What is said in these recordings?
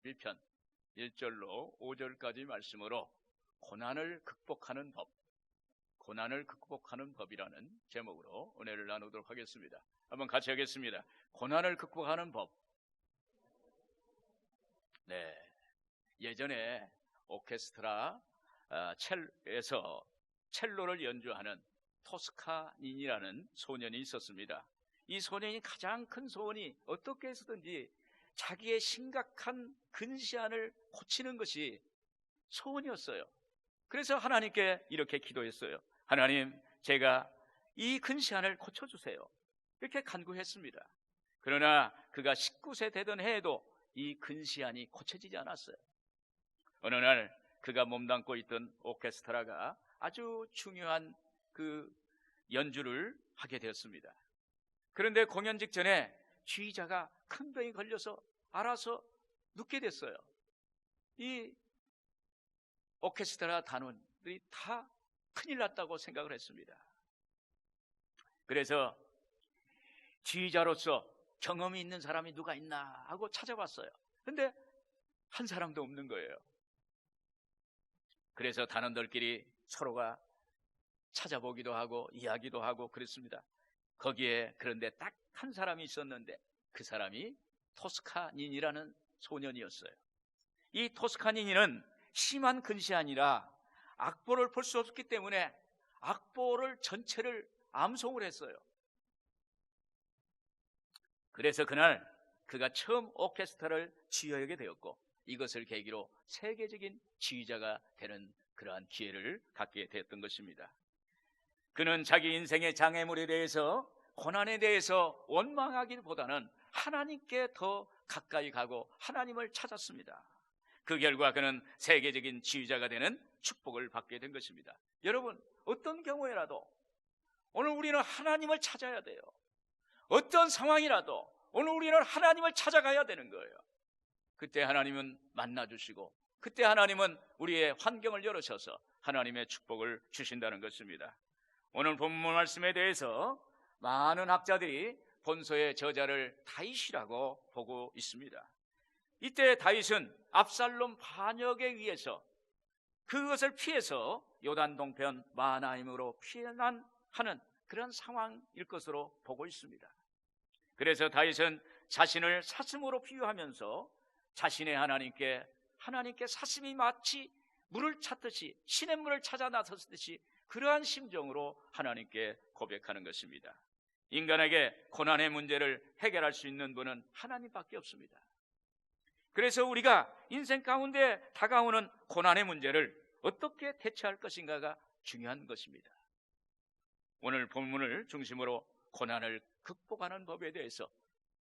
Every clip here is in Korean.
1편 1절로 5절까지 말씀으로 고난을 극복하는 법, 고난을 극복하는 법이라는 제목으로 은혜를 나누도록 하겠습니다. 한번 같이 하겠습니다. 고난을 극복하는 법. 네, 예전에 오케스트라 에서 첼로를 연주하는 토스카닌이라는 소년이 있었습니다. 이 소년이 가장 큰 소원이 어떻게 해서든지 자기의 심각한 근시안을 고치는 것이 소원이었어요. 그래서 하나님께 이렇게 기도했어요. 하나님, 제가 이 근시안을 고쳐주세요. 이렇게 간구했습니다. 그러나 그가 19세 되던 해에도 이 근시안이 고쳐지지 않았어요. 어느 날 그가 몸담고 있던 오케스트라가 아주 중요한 그 연주를 하게 되었습니다. 그런데 공연 직전에 지휘자가 큰 병이 걸려서 알아서 눕게 됐어요. 이 오케스트라 단원들이 다 큰일 났다고 생각을 했습니다. 그래서 지휘자로서 경험이 있는 사람이 누가 있나 하고 찾아봤어요. 근데 한 사람도 없는 거예요. 그래서 단원들끼리 서로가 찾아보기도 하고 이야기도 하고 그랬습니다. 거기에 그런데 딱 한 사람이 있었는데 그 사람이 토스카닌이라는 소년이었어요. 이 토스카닌이는 심한 근시안이라 악보를 볼 수 없기 때문에 악보를 전체를 암송을 했어요. 그래서 그날 그가 처음 오케스트라를 지휘하게 되었고 이것을 계기로 세계적인 지휘자가 되는 그러한 기회를 갖게 되었던 것입니다. 그는 자기 인생의 장애물에 대해서, 고난에 대해서 원망하기보다는 하나님께 더 가까이 가고 하나님을 찾았습니다. 그 결과 그는 세계적인 지휘자가 되는 축복을 받게 된 것입니다. 여러분, 어떤 경우에라도 오늘 우리는 하나님을 찾아야 돼요. 어떤 상황이라도 오늘 우리는 하나님을 찾아가야 되는 거예요. 그때 하나님은 만나주시고 그때 하나님은 우리의 환경을 열으셔서 하나님의 축복을 주신다는 것입니다. 오늘 본문 말씀에 대해서 많은 학자들이 본서의 저자를 다윗이라고 보고 있습니다. 이때 다윗은 압살롬 반역에 의해서 그것을 피해서 요단 동편 마하나임으로 피난하는 그런 상황일 것으로 보고 있습니다. 그래서 다윗은 자신을 사슴으로 비유하면서 자신의 하나님께 사슴이 마치 물을 찾듯이 시냇물을 찾아 나섰듯이 그러한 심정으로 하나님께 고백하는 것입니다. 인간에게 고난의 문제를 해결할 수 있는 분은 하나님밖에 없습니다. 그래서 우리가 인생 가운데 다가오는 고난의 문제를 어떻게 대처할 것인가가 중요한 것입니다. 오늘 본문을 중심으로 고난을 극복하는 법에 대해서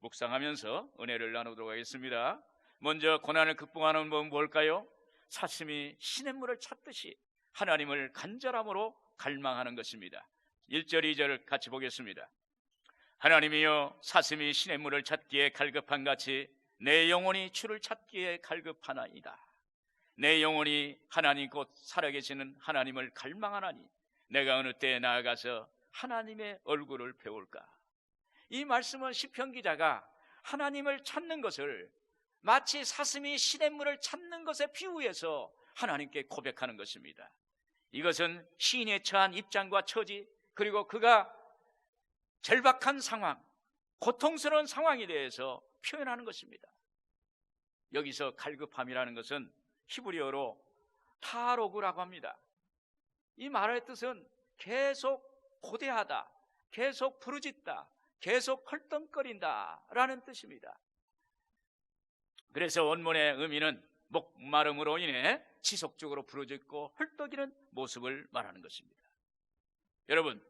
묵상하면서 은혜를 나누도록 하겠습니다. 먼저 고난을 극복하는 법은 뭘까요? 사슴이 시냇물을 찾듯이 하나님을 간절함으로 갈망하는 것입니다. 1절 2절을 같이 보겠습니다. 하나님이여, 사슴이 시냇물을 찾기에 갈급한 같이 내 영혼이 주를 찾기에 갈급하나이다. 내 영혼이 하나님 곧 살아계시는 하나님을 갈망하나니 내가 어느 때에 나아가서 하나님의 얼굴을 배울까. 이 말씀은 시편 기자가 하나님을 찾는 것을 마치 사슴이 시냇물을 찾는 것에 비유해서 하나님께 고백하는 것입니다. 이것은 시인의 처한 입장과 처지, 그리고 그가 절박한 상황, 고통스러운 상황에 대해서 표현하는 것입니다. 여기서 갈급함이라는 것은 히브리어로 타로그라고 합니다. 이 말의 뜻은 계속 고대하다, 계속 부르짖다, 계속 헐떡거린다 라는 뜻입니다. 그래서 원문의 의미는 목마름으로 인해 지속적으로 부르짖고 헐떡이는 모습을 말하는 것입니다. 여러분,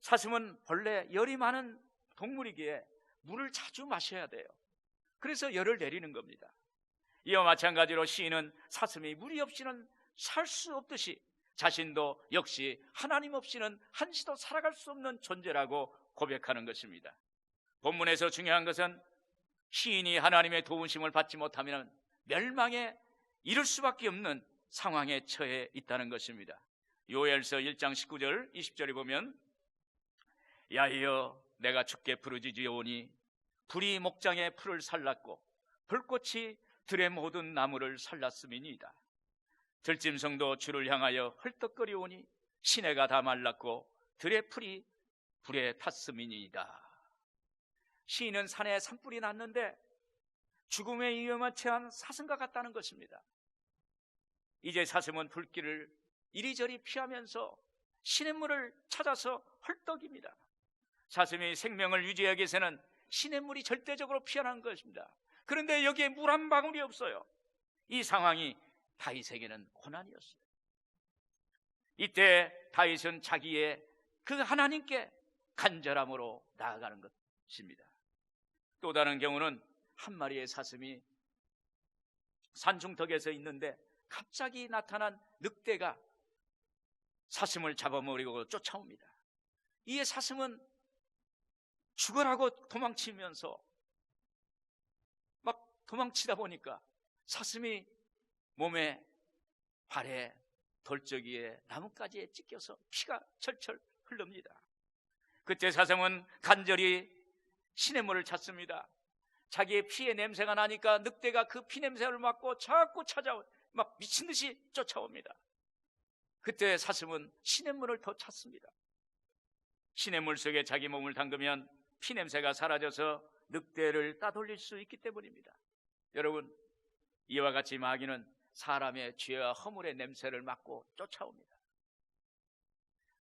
사슴은 본래 열이 많은 동물이기에 물을 자주 마셔야 돼요. 그래서 열을 내리는 겁니다. 이와 마찬가지로 시인은 사슴이 물이 없이는 살 수 없듯이 자신도 역시 하나님 없이는 한시도 살아갈 수 없는 존재라고 고백하는 것입니다. 본문에서 중요한 것은 시인이 하나님의 도우심을 받지 못하면 멸망에 이를 수밖에 없는 상황에 처해 있다는 것입니다. 요엘서 1장 19절 20절에 보면 야여, 내가 주께 부르짖으오니 불이 목장에 풀을 살랐고 불꽃이 들의 모든 나무를 살랐음이니이다. 들짐승도 주를 향하여 헐떡거리오니 시내가 다 말랐고 들의 풀이 불에 탔음이니이다. 시인은 산에 산불이 났는데 죽음의 위험에 처한 사슴과 같다는 것입니다. 이제 사슴은 불길을 이리저리 피하면서 시냇물을 찾아서 헐떡입니다. 사슴이 생명을 유지하기 위해서는 시냇물이 절대적으로 필요한 것입니다. 그런데 여기에 물 한 방울이 없어요. 이 상황이 다윗에게는 고난이었어요. 이때 다윗은 자기의 그 하나님께 간절함으로 나아가는 것입니다. 또 다른 경우는 한 마리의 사슴이 산중턱에서 있는데 갑자기 나타난 늑대가 사슴을 잡아먹으려고 쫓아옵니다. 이에 사슴은 죽으라고 도망치면서 막 도망치다 보니까 사슴이 몸에, 발에, 돌적이에, 나뭇가지에 찢겨서 피가 철철 흐릅니다. 그때 사슴은 간절히 시냇물을 찾습니다. 자기의 피의 냄새가 나니까 늑대가 그 피 냄새를 맡고 자꾸 막 미친 듯이 쫓아옵니다. 그때 사슴은 시냇물을 더 찾습니다. 시냇물 속에 자기 몸을 담그면 피 냄새가 사라져서 늑대를 따돌릴 수 있기 때문입니다. 여러분, 이와 같이 마귀는 사람의 죄와 허물의 냄새를 맡고 쫓아옵니다.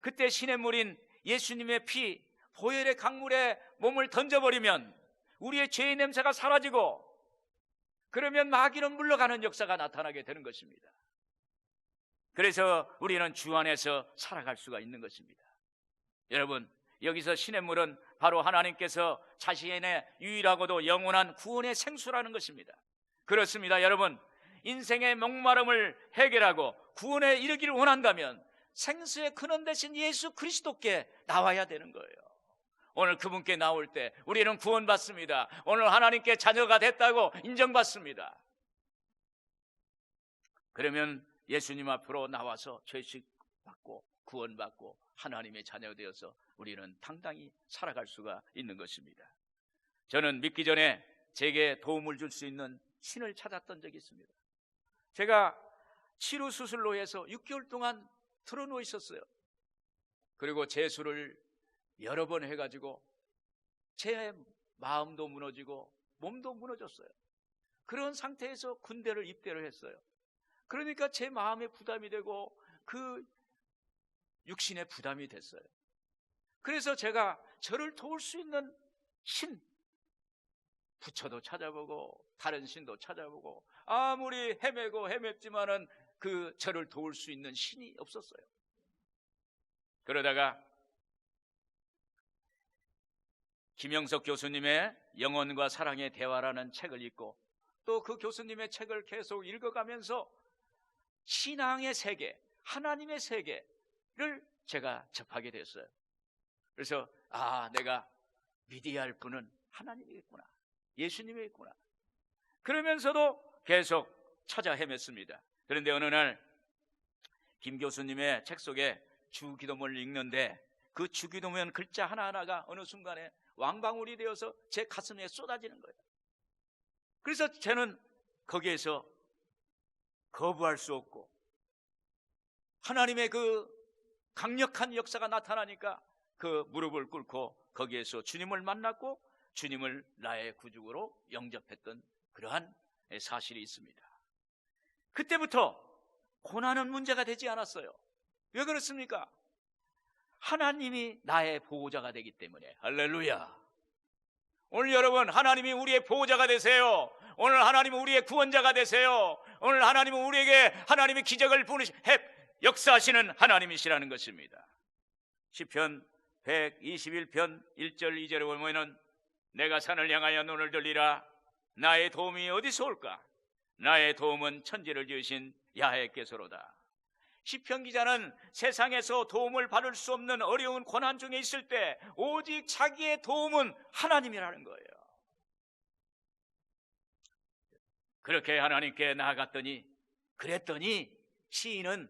그때 시냇물인 예수님의 피, 보혈의 강물에 몸을 던져버리면 우리의 죄의 냄새가 사라지고, 그러면 마귀는 물러가는 역사가 나타나게 되는 것입니다. 그래서 우리는 주 안에서 살아갈 수가 있는 것입니다. 여러분, 여기서 시냇물은 바로 하나님께서 자신의 유일하고도 영원한 구원의 생수라는 것입니다. 그렇습니다. 여러분, 인생의 목마름을 해결하고 구원에 이르기를 원한다면 생수의 근원 되신 예수 그리스도께 나와야 되는 거예요. 오늘 그분께 나올 때 우리는 구원받습니다. 오늘 하나님께 자녀가 됐다고 인정받습니다. 그러면 예수님 앞으로 나와서 죄식 받고 구원받고 하나님의 자녀가 되어서 우리는 당당히 살아갈 수가 있는 것입니다. 저는 믿기 전에 제게 도움을 줄 수 있는 신을 찾았던 적이 있습니다. 제가 치료 수술로 해서 6개월 동안 틀어누워 있었어요. 그리고 재수를 여러 번 해가지고 제 마음도 무너지고 몸도 무너졌어요. 그런 상태에서 군대를 입대를 했어요. 그러니까 제 마음에 부담이 되고 그 육신의 부담이 됐어요. 그래서 제가 저를 도울 수 있는 신, 부처도 찾아보고 다른 신도 찾아보고 아무리 헤매고 헤맸지만은 그 저를 도울 수 있는 신이 없었어요. 그러다가 김영석 교수님의 영혼과 사랑의 대화라는 책을 읽고 또 그 교수님의 책을 계속 읽어가면서 신앙의 세계, 하나님의 세계를 제가 접하게 됐어요. 그래서 내가 믿어야 할 분은 하나님이겠구나, 예수님이겠구나. 그러면서도 계속 찾아 헤맸습니다. 그런데 어느 날 김 교수님의 책 속에 주기도문을 읽는데 그 주기도문 글자 하나하나가 어느 순간에 왕방울이 되어서 제 가슴에 쏟아지는 거예요. 그래서 저는 거기에서 거부할 수 없고 하나님의 그 강력한 역사가 나타나니까 그 무릎을 꿇고 거기에서 주님을 만났고 주님을 나의 구주로 영접했던 그러한 사실이 있습니다. 그때부터 고난은 문제가 되지 않았어요. 왜 그렇습니까? 하나님이 나의 보호자가 되기 때문에. 할렐루야. 오늘 여러분, 하나님이 우리의 보호자가 되세요. 오늘 하나님은 우리의 구원자가 되세요. 오늘 하나님은 우리에게 하나님의 기적을 역사하시는 하나님이시라는 것입니다. 시편 121편 1절 2절에 보면은 내가 산을 향하여 눈을 들리라. 나의 도움이 어디서 올까? 나의 도움은 천지를 지으신 야훼께서로다. 시편 기자는 세상에서 도움을 받을 수 없는 어려운 고난 중에 있을 때 오직 자기의 도움은 하나님이라는 거예요. 그렇게 하나님께 나아갔더니 그랬더니 시인은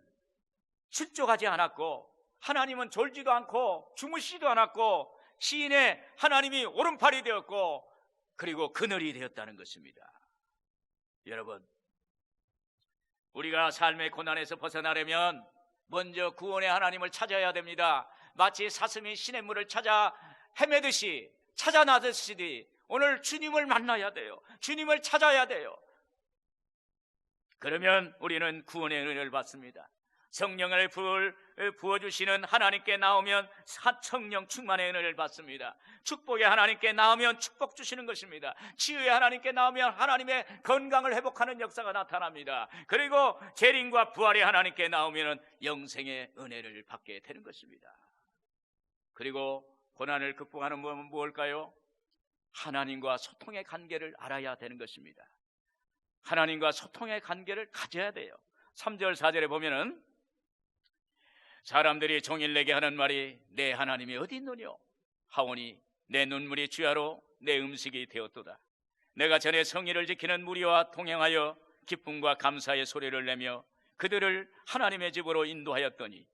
실족하지 않았고 하나님은 졸지도 않고 주무시지도 않았고 시인의 하나님이 오른팔이 되었고 그리고 그늘이 되었다는 것입니다. 여러분, 우리가 삶의 고난에서 벗어나려면 먼저 구원의 하나님을 찾아야 됩니다. 마치 사슴이 시냇물을 찾아 헤매듯이, 찾아 나듯이 오늘 주님을 만나야 돼요. 주님을 찾아야 돼요. 그러면 우리는 구원의 은혜를 받습니다. 성령을 부어주시는 하나님께 나오면 성령 충만의 은혜를 받습니다. 축복의 하나님께 나오면 축복 주시는 것입니다. 치유의 하나님께 나오면 하나님의 건강을 회복하는 역사가 나타납니다. 그리고 재림과 부활의 하나님께 나오면 영생의 은혜를 받게 되는 것입니다. 그리고 고난을 극복하는 법은 무엇일까요? 하나님과 소통의 관계를 알아야 되는 것입니다. 하나님과 소통의 관계를 가져야 돼요. 3절 4절에 보면은 사람들이 종일 내게 하는 말이 내 하나님이 어디 있느뇨 하오니 내 눈물이 주야로 내 음식이 되었도다. 내가 전에 성의를 지키는 무리와 동행하여 기쁨과 감사의 소리를 내며 그들을 하나님의 집으로 인도하였더니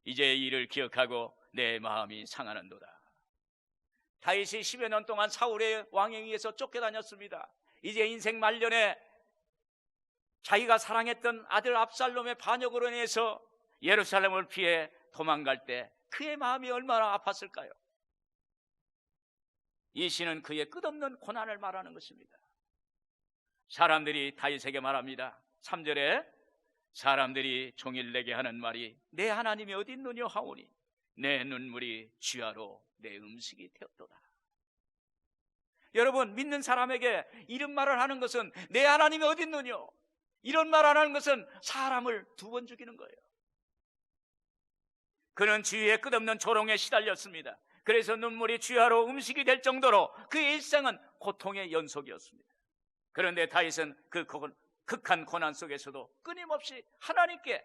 이제 이 일을 기억하고 내 마음이 상하는도다. 다윗이 10여 년 동안 사울의 왕에 의해서 쫓겨다녔습니다. 이제 인생 말년에 자기가 사랑했던 아들 압살롬의 반역으로 인해서 예루살렘을 피해 도망갈 때 그의 마음이 얼마나 아팠을까요? 이 시는 그의 끝없는 고난을 말하는 것입니다. 사람들이 다윗에게 말합니다. 3절에 사람들이 종일 내게 하는 말이 내 하나님이 어디 있느냐 하오니 내 눈물이 주야로 내 음식이 되었도다. 여러분, 믿는 사람에게 이런 말을 하는 것은 내 하나님이 어디 있느냐, 이런 말을 하는 것은 사람을 2번 죽이는 거예요. 그는 주위에 끝없는 조롱에 시달렸습니다. 그래서 눈물이 주야로 음식이 될 정도로 그의 일생은 고통의 연속이었습니다. 그런데 다윗은 그 극한 고난 속에서도 끊임없이 하나님께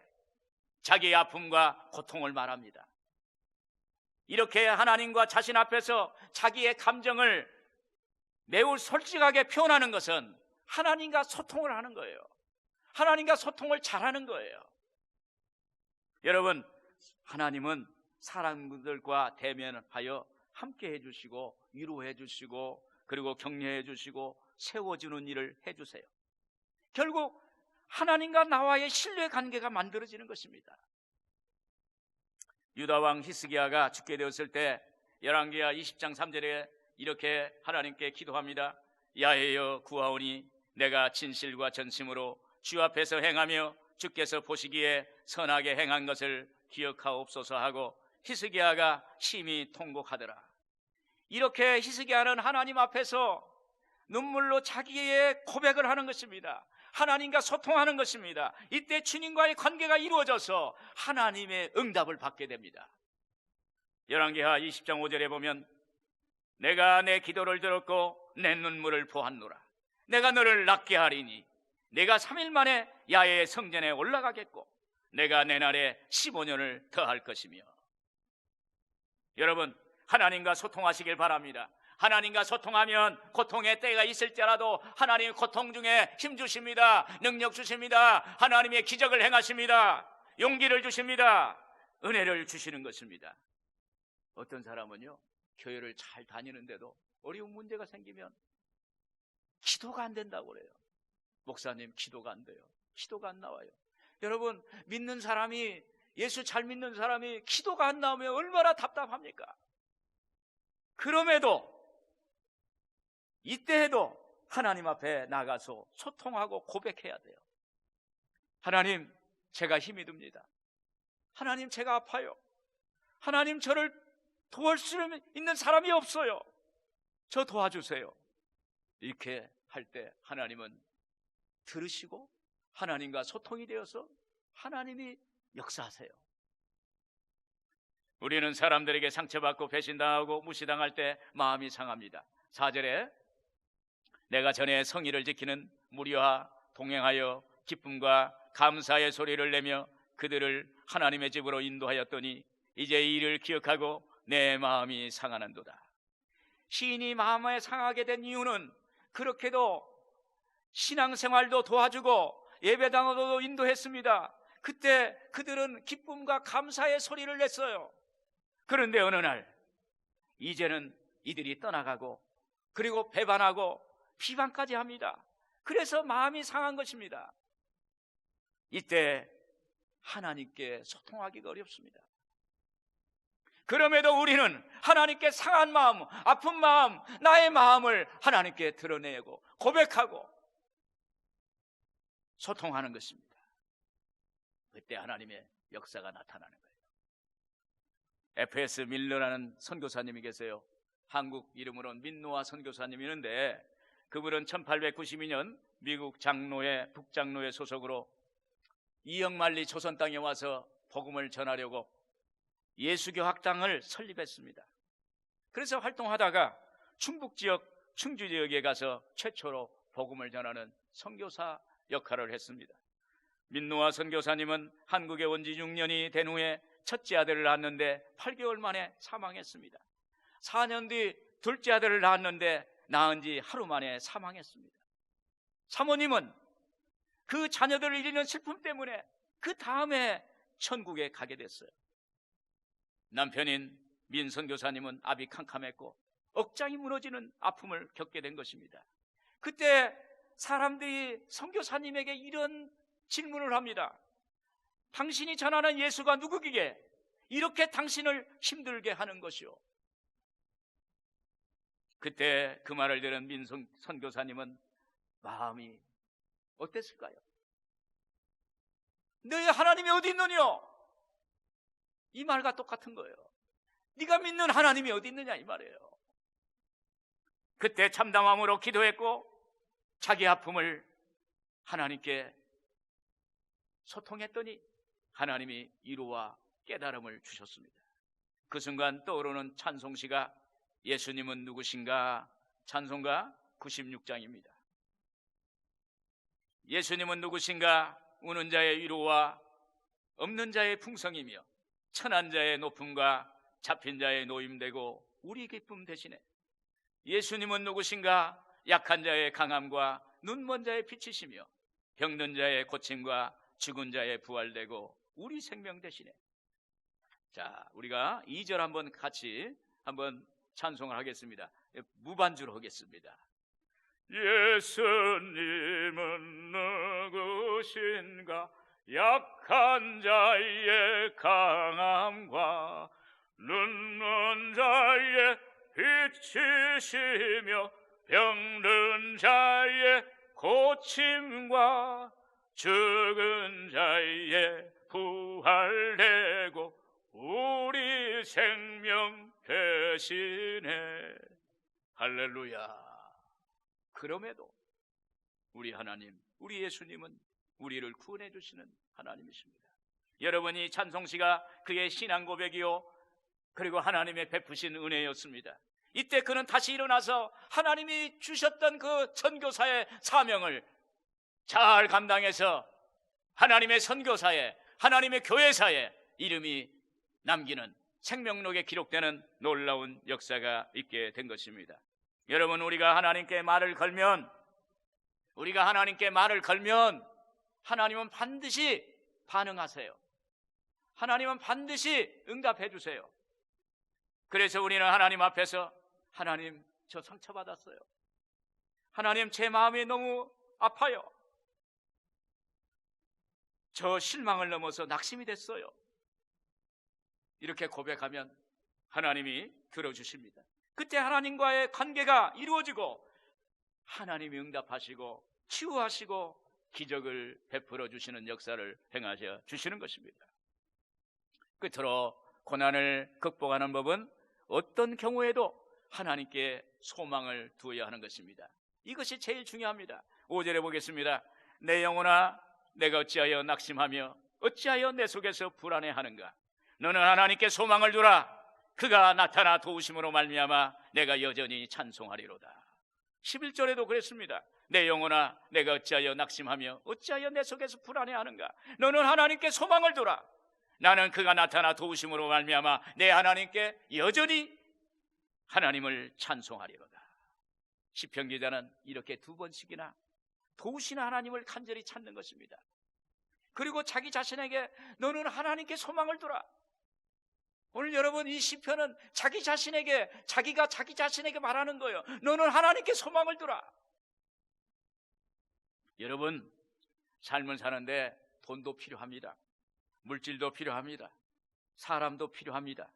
자기의 아픔과 고통을 말합니다. 이렇게 하나님과 자신 앞에서 자기의 감정을 매우 솔직하게 표현하는 것은 하나님과 소통을 하는 거예요. 하나님과 소통을 잘하는 거예요. 여러분, 하나님은 사람들과 대면하여 함께 해주시고 위로해 주시고 그리고 격려해 주시고 세워주는 일을 해주세요. 결국 하나님과 나와의 신뢰 관계가 만들어지는 것입니다. 유다왕 히스기야가 죽게 되었을 때 열왕기하 20장 3절에 이렇게 하나님께 기도합니다. 야훼여 구하오니 내가 진실과 전심으로 주 앞에서 행하며 주께서 보시기에 선하게 행한 것을 기억하옵소서 하고 히스기야가 심히 통곡하더라. 이렇게 히스기야는 하나님 앞에서 눈물로 자기의 고백을 하는 것입니다. 하나님과 소통하는 것입니다. 이때 주님과의 관계가 이루어져서 하나님의 응답을 받게 됩니다. 열왕기하 20장 5절에 보면 내가 내 기도를 들었고 내 눈물을 보았노라. 내가 너를 낫게 하리니 내가 3일 만에 야훼의 성전에 올라가겠고 내가 내 날에 15년을 더할 것이며. 여러분, 하나님과 소통하시길 바랍니다. 하나님과 소통하면 고통의 때가 있을지라도 하나님의 고통 중에 힘 주십니다. 능력 주십니다. 하나님의 기적을 행하십니다. 용기를 주십니다. 은혜를 주시는 것입니다. 어떤 사람은요, 교회를 잘 다니는데도 어려운 문제가 생기면 기도가 안 된다고 그래요. 목사님, 기도가 안 돼요. 기도가 안 나와요. 여러분, 믿는 사람이, 예수 잘 믿는 사람이 기도가 안 나오면 얼마나 답답합니까? 그럼에도 이때에도 하나님 앞에 나가서 소통하고 고백해야 돼요. 하나님, 제가 힘이 듭니다. 하나님, 제가 아파요. 하나님, 저를 도울 수 있는 사람이 없어요. 저 도와주세요. 이렇게 할 때 하나님은 들으시고 하나님과 소통이 되어서 하나님이 역사하세요. 우리는 사람들에게 상처받고 배신당하고 무시당할 때 마음이 상합니다. 4절에 내가 전에 성의를 지키는 무리와 동행하여 기쁨과 감사의 소리를 내며 그들을 하나님의 집으로 인도하였더니 이제 이 일을 기억하고 내 마음이 상하는도다. 시인이 마음에 상하게 된 이유는 그렇게도 신앙생활도 도와주고 예배당으로도 인도했습니다. 그때 그들은 기쁨과 감사의 소리를 냈어요. 그런데 어느 날 이제는 이들이 떠나가고 그리고 배반하고 비방까지 합니다. 그래서 마음이 상한 것입니다. 이때 하나님께 소통하기가 어렵습니다. 그럼에도 우리는 하나님께 상한 마음, 아픈 마음, 나의 마음을 하나님께 드러내고 고백하고 소통하는 것입니다. 그때 하나님의 역사가 나타나는 거예요. F.S. 밀러라는 선교사님이 계세요. 한국 이름으로는 민노아 선교사님이 있는데, 그분은 1892년 미국 장로회, 북장로회 소속으로 이역만리 조선 땅에 와서 복음을 전하려고 예수교 학당을 설립했습니다. 그래서 활동하다가 충북 지역, 충주 지역에 가서 최초로 복음을 전하는 선교사 역할을 했습니다. 민노아 선교사님은 한국에 온 지 6년이 된 후에 첫째 아들을 낳았는데 8개월 만에 사망했습니다. 4년 뒤 둘째 아들을 낳았는데 낳은 지 하루 만에 사망했습니다. 사모님은 그 자녀들을 잃는 슬픔 때문에 그 다음에 천국에 가게 됐어요. 남편인 민 선교사님은 압이 캄캄했고 억장이 무너지는 아픔을 겪게 된 것입니다. 그때 사람들이 선교사님에게 이런 질문을 합니다. 당신이 전하는 예수가 누구기에 이렇게 당신을 힘들게 하는 것이오? 그때 그 말을 들은 민 선교사님은 마음이 어땠을까요? 너희 하나님이 어디 있느냐? 이 말과 똑같은 거예요. 네가 믿는 하나님이 어디 있느냐 이 말이에요. 그때 참담함으로 기도했고 자기 아픔을 하나님께 소통했더니 하나님이 위로와 깨달음을 주셨습니다. 그 순간 떠오르는 찬송시가 예수님은 누구신가? 찬송가 96장입니다. 예수님은 누구신가? 우는 자의 위로와 없는 자의 풍성이며 천한 자의 높음과 잡힌 자의 노임되고 우리 기쁨 대신에. 예수님은 누구신가? 약한 자의 강함과 눈먼 자의 빛이시며 병든 자의 고침과 죽은 자의 부활되고 우리 생명 대신에. 자, 우리가 2절 한번 같이 한번 찬송을 하겠습니다. 무반주로 하겠습니다. 예수님은 누구신가? 약한 자의 강함과 눈먼 자의 빛이시며 병든 자의 고침과 죽은 자의 부활되고 우리 생명 대신에. 할렐루야. 그럼에도 우리 하나님, 우리 예수님은 우리를 구원해 주시는 하나님이십니다. 여러분이 찬송시가 그의 신앙 고백이요 그리고 하나님의 베푸신 은혜였습니다. 이때 그는 다시 일어나서 하나님이 주셨던 그 선교사의 사명을 잘 감당해서 하나님의 선교사에, 하나님의 교회사에 이름이 남기는, 생명록에 기록되는 놀라운 역사가 있게 된 것입니다. 여러분, 우리가 하나님께 말을 걸면 하나님은 반드시 반응하세요. 하나님은 반드시 응답해 주세요. 그래서 우리는 하나님 앞에서 하나님, 저 상처받았어요. 하나님, 제 마음이 너무 아파요. 저 실망을 넘어서 낙심이 됐어요. 이렇게 고백하면 하나님이 들어주십니다. 그때 하나님과의 관계가 이루어지고 하나님이 응답하시고 치유하시고 기적을 베풀어 주시는 역사를 행하셔 주시는 것입니다. 끝으로 고난을 극복하는 법은 어떤 경우에도 하나님께 소망을 두어야 하는 것입니다. 이것이 제일 중요합니다. 5절에 보겠습니다. 내 영혼아, 내가 어찌하여 낙심하며 어찌하여 내 속에서 불안해하는가? 너는 하나님께 소망을 두라. 그가 나타나 도우심으로 말미암아 내가 여전히 찬송하리로다. 11절에도 그랬습니다. 내 영혼아, 내가 어찌하여 낙심하며 어찌하여 내 속에서 불안해하는가? 너는 하나님께 소망을 두라. 나는 그가 나타나 도우심으로 말미암아 내 하나님께 여전히 하나님을 찬송하리로다. 시편 기자는 이렇게 2번씩이나 도우시는 하나님을 간절히 찾는 것입니다. 그리고 자기 자신에게 너는 하나님께 소망을 두라. 오늘 여러분, 이 시편은 자기가 자기 자신에게 말하는 거예요. 너는 하나님께 소망을 두라. 여러분, 삶을 사는데 돈도 필요합니다. 물질도 필요합니다. 사람도 필요합니다.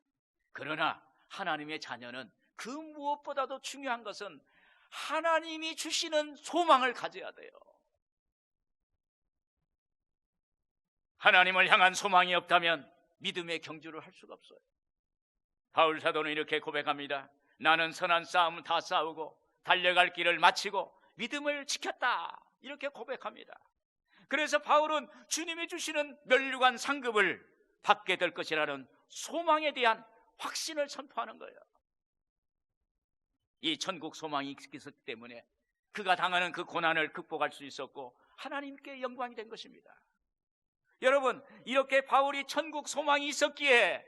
그러나 하나님의 자녀는 그 무엇보다도 중요한 것은 하나님이 주시는 소망을 가져야 돼요. 하나님을 향한 소망이 없다면 믿음의 경주를 할 수가 없어요. 바울 사도는 이렇게 고백합니다. 나는 선한 싸움을 다 싸우고 달려갈 길을 마치고 믿음을 지켰다, 이렇게 고백합니다. 그래서 바울은 주님이 주시는 면류관 상급을 받게 될 것이라는 소망에 대한 확신을 선포하는 거예요. 이 천국 소망이 있기 때문에 그가 당하는 그 고난을 극복할 수 있었고 하나님께 영광이 된 것입니다. 여러분, 이렇게 바울이 천국 소망이 있었기에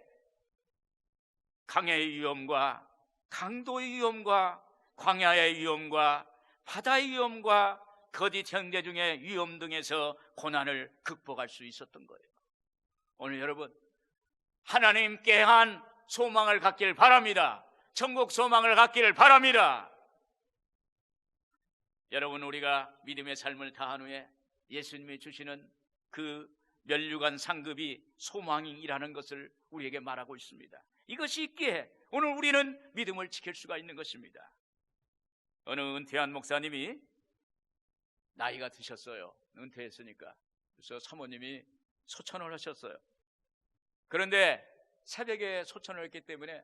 강해의 위험과 강도의 위험과 광야의 위험과 바다의 위험과 거짓 형제 중의 위험 등에서 고난을 극복할 수 있었던 거예요. 오늘 여러분, 하나님께 한 소망을 갖기를 바랍니다. 천국 소망을 갖기를 바랍니다. 여러분, 우리가 믿음의 삶을 다한 후에 예수님이 주시는 그 면류관 상급이 소망이라는 것을 우리에게 말하고 있습니다. 이것이 있기에 오늘 우리는 믿음을 지킬 수가 있는 것입니다. 어느 은퇴한 목사님이 나이가 드셨어요. 은퇴했으니까. 그래서 사모님이 소천을 하셨어요. 그런데 새벽에 소천을 했기 때문에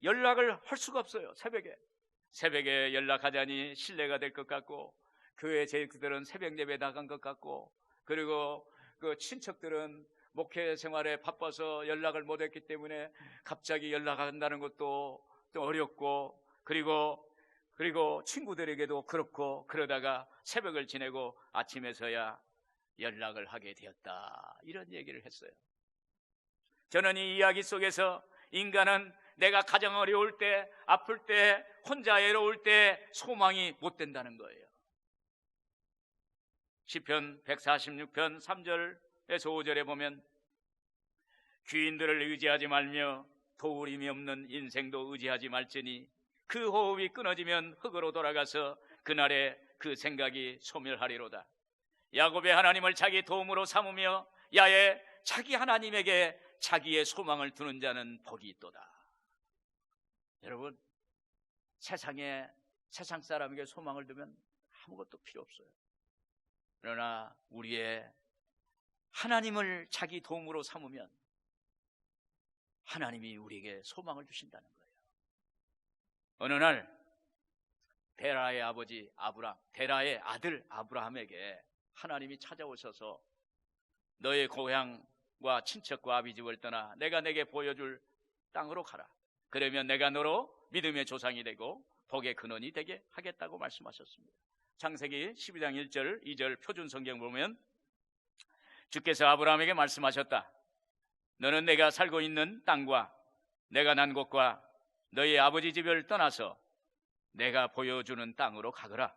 연락을 할 수가 없어요. 새벽에 연락하자니 실례가 될 것 같고, 교회 제자들은 새벽 예배 나간 것 같고, 그리고 그 친척들은 목회 생활에 바빠서 연락을 못했기 때문에 갑자기 연락한다는 것도 또 어렵고, 그리고 친구들에게도 그렇고, 그러다가 새벽을 지내고 아침에서야 연락을 하게 되었다, 이런 얘기를 했어요. 저는 이 이야기 속에서 인간은 내가 가장 어려울 때, 아플 때, 혼자 외로울 때 소망이 못 된다는 거예요. 시편 146편 3절에서 5절에 보면 귀인들을 의지하지 말며 도우림이 없는 인생도 의지하지 말지니 그 호흡이 끊어지면 흙으로 돌아가서 그날에 그 생각이 소멸하리로다. 야곱의 하나님을 자기 도움으로 삼으며 야외 자기 하나님에게 자기의 소망을 두는 자는 복이 있도다. 여러분, 세상 사람에게 소망을 두면 아무것도 필요 없어요. 그러나 우리의 하나님을 자기 도움으로 삼으면 하나님이 우리에게 소망을 주신다는 거예요. 어느 날 데라의 아들 아브라함에게 하나님이 찾아오셔서 너의 고향과 친척과 아비집을 떠나 내가 내게 보여줄 땅으로 가라. 그러면 내가 너로 믿음의 조상이 되고 복의 근원이 되게 하겠다고 말씀하셨습니다. 창세기 12장 1절 2절 표준 성경 보면 주께서 아브라함에게 말씀하셨다. 너는 내가 살고 있는 땅과 내가 난 곳과 너희 아버지 집을 떠나서 내가 보여주는 땅으로 가거라.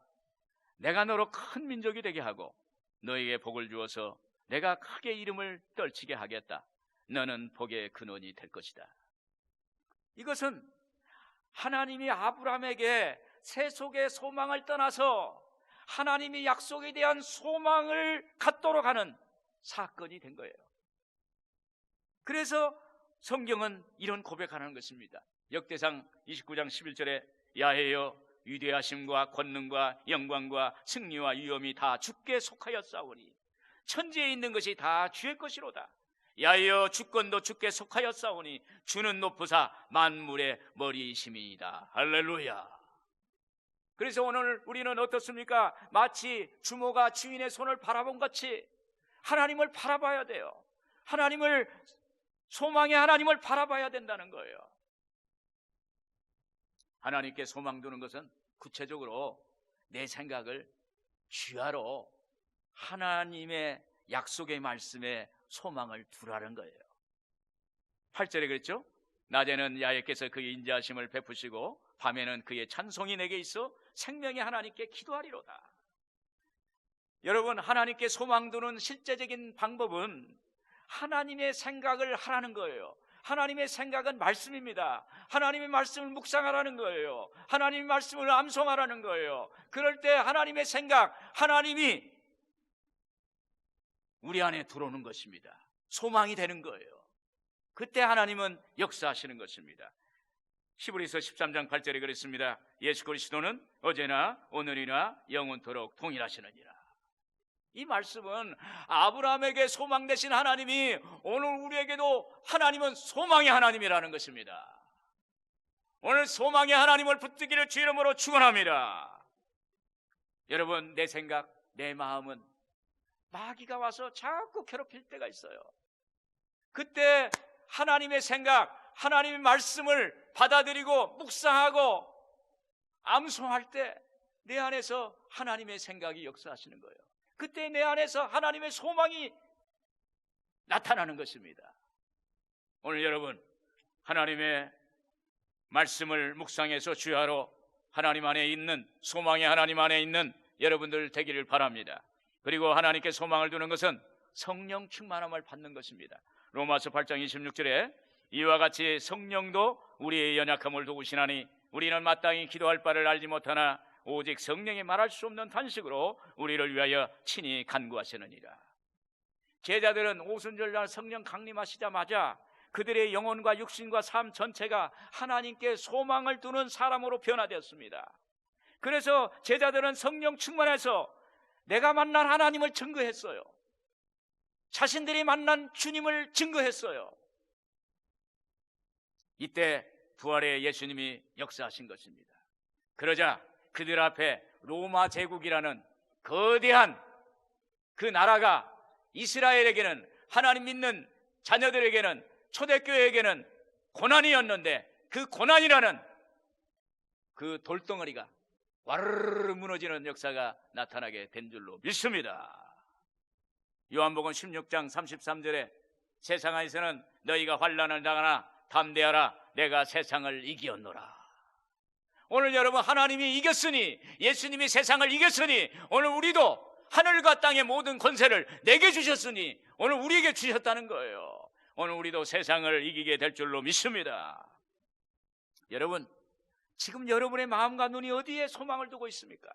내가 너로 큰 민족이 되게 하고 너에게 복을 주어서 내가 크게 이름을 떨치게 하겠다. 너는 복의 근원이 될 것이다. 이것은 하나님이 아브라함에게 세속의 소망을 떠나서 하나님이 약속에 대한 소망을 갖도록 하는 사건이 된 거예요. 그래서 성경은 이런 고백하는 것입니다. 역대상 29장 11절에 야훼여 위대하심과 권능과 영광과 승리와 위엄이 다 주께 속하였사오니 천지에 있는 것이 다 주의 것이로다. 야훼여 주권도 주께 속하였사오니 주는 높으사 만물의 머리이심이니이다. 할렐루야. 그래서 오늘 우리는 어떻습니까? 마치 주모가 주인의 손을 바라본 같이 하나님을 바라봐야 돼요. 소망의 하나님을 바라봐야 된다는 거예요. 하나님께 소망 두는 것은 구체적으로 내 생각을 주야로 하나님의 약속의 말씀에 소망을 두라는 거예요. 8절에 그랬죠? 낮에는 야훼께서 그의 인자하심을 베푸시고 밤에는 그의 찬송이 내게 있어 생명의 하나님께 기도하리로다. 여러분, 하나님께 소망 두는 실제적인 방법은 하나님의 생각을 하라는 거예요. 하나님의 생각은 말씀입니다. 하나님의 말씀을 묵상하라는 거예요. 하나님의 말씀을 암송하라는 거예요. 그럴 때 하나님의 생각, 하나님이 우리 안에 들어오는 것입니다. 소망이 되는 거예요. 그때 하나님은 역사하시는 것입니다. 히브리서 13장 8절에 그랬습니다. 예수 그리스도는 어제나 오늘이나 영원토록 동일하시느니라. 이 말씀은 아브라함에게 소망 되신 하나님이 오늘 우리에게도 하나님은 소망의 하나님이라는 것입니다. 오늘 소망의 하나님을 붙들기를 주 이름으로 축원합니다. 여러분, 내 생각, 내 마음은 마귀가 와서 자꾸 괴롭힐 때가 있어요. 그때 하나님의 생각, 하나님의 말씀을 받아들이고 묵상하고 암송할 때 내 안에서 하나님의 생각이 역사하시는 거예요. 그때 내 안에서 하나님의 소망이 나타나는 것입니다. 오늘 여러분, 하나님의 말씀을 묵상해서 주야로 하나님 안에 있는, 소망의 하나님 안에 있는 여러분들 되기를 바랍니다. 그리고 하나님께 소망을 두는 것은 성령 충만함을 받는 것입니다. 로마서 8장 26절에 이와 같이 성령도 우리의 연약함을 도우시나니 우리는 마땅히 기도할 바를 알지 못하나 오직 성령이 말할 수 없는 탄식으로 우리를 위하여 친히 간구하시느니라. 제자들은 오순절날 성령 강림하시자마자 그들의 영혼과 육신과 삶 전체가 하나님께 소망을 두는 사람으로 변화되었습니다. 그래서 제자들은 성령 충만해서 내가 만난 하나님을 증거했어요. 자신들이 만난 주님을 증거했어요. 이때 부활의 예수님이 역사하신 것입니다. 그러자 그들 앞에 로마 제국이라는 거대한 그 나라가 이스라엘에게는, 하나님 믿는 자녀들에게는, 초대교회에게는 고난이었는데 그 고난이라는 그 돌덩어리가 와르르 무너지는 역사가 나타나게 된 줄로 믿습니다. 요한복음 16장 33절에 세상에서는 너희가 환난을 당하나 담대하라, 내가 세상을 이기었노라. 오늘 여러분, 하나님이 이겼으니, 예수님이 세상을 이겼으니 오늘 우리도 하늘과 땅의 모든 권세를 내게 주셨으니 오늘 우리에게 주셨다는 거예요. 오늘 우리도 세상을 이기게 될 줄로 믿습니다. 여러분, 지금 여러분의 마음과 눈이 어디에 소망을 두고 있습니까?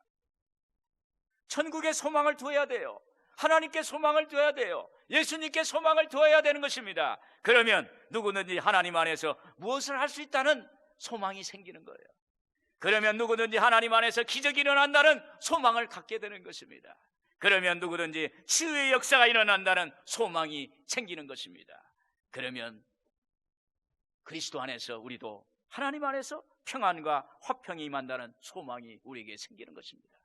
천국에 소망을 두어야 돼요. 하나님께 소망을 두어야 돼요. 예수님께 소망을 두어야 되는 것입니다. 그러면 누구든지 하나님 안에서 무엇을 할 수 있다는 소망이 생기는 거예요. 그러면 누구든지 하나님 안에서 기적이 일어난다는 소망을 갖게 되는 것입니다. 그러면 누구든지 치유의 역사가 일어난다는 소망이 생기는 것입니다. 그러면 그리스도 안에서 우리도 하나님 안에서 평안과 화평이 임한다는 소망이 우리에게 생기는 것입니다.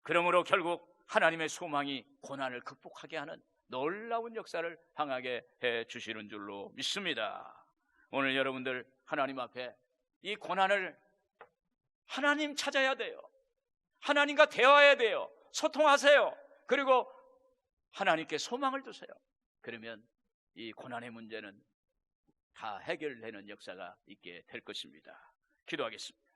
그러므로 결국 하나님의 소망이 고난을 극복하게 하는 놀라운 역사를 행하게 해 주시는 줄로 믿습니다. 오늘 여러분들 하나님 앞에 이 고난을 하나님 찾아야 돼요. 하나님과 대화해야 돼요. 소통하세요. 그리고 하나님께 소망을 두세요. 그러면 이 고난의 문제는 다 해결되는 역사가 있게 될 것입니다. 기도하겠습니다.